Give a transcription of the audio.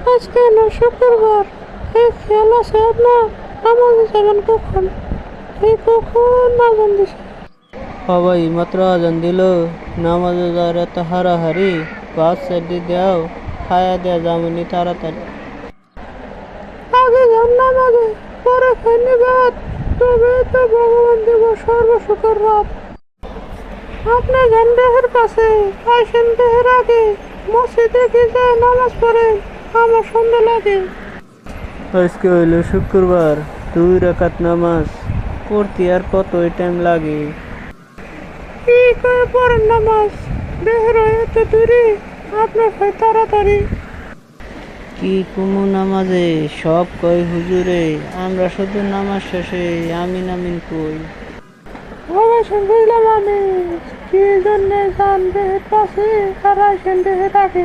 আজকে না শুক্রবার, এই খেয়াল আছে আপনার? নামাজে যাবেন কখন? এই কখন আজান দিছে? সবাই মাত্র আজান দিল, নামাজে যাওয়ার এত হারাহারি, বাস সাইডে দাও, খায়া দেয়া যামনি তাড়াতাড়ি। আগে যান নামাজে, পরে খাইনি ভাত, তবে তো ভগবান দেব সর্বসুখের রাত। আপনি যান দেহের কাছে, আইসেন দেহের আগে, মসজিদে কি যায় নামাজ পড়েন, আমার সন্দেহ লাগে। আজকে হইল শুক্রবার, 2 রাকাত নামাজ পড়তে আর কতই টাইম লাগে। কি করে পড়েন নামাজ? দেহের এত দূরে, আপনার হয় তাড়াতাড়ি। কি কুমু নামাজে, সব কয় হুজুরে, আমরা শুধু নামাজ শেষে আমিন আমিন কই। অবশ্যই বুঝলাম আমি, কি জন্যে যান দেহের কাছে আর আইসেন দেহের আগে।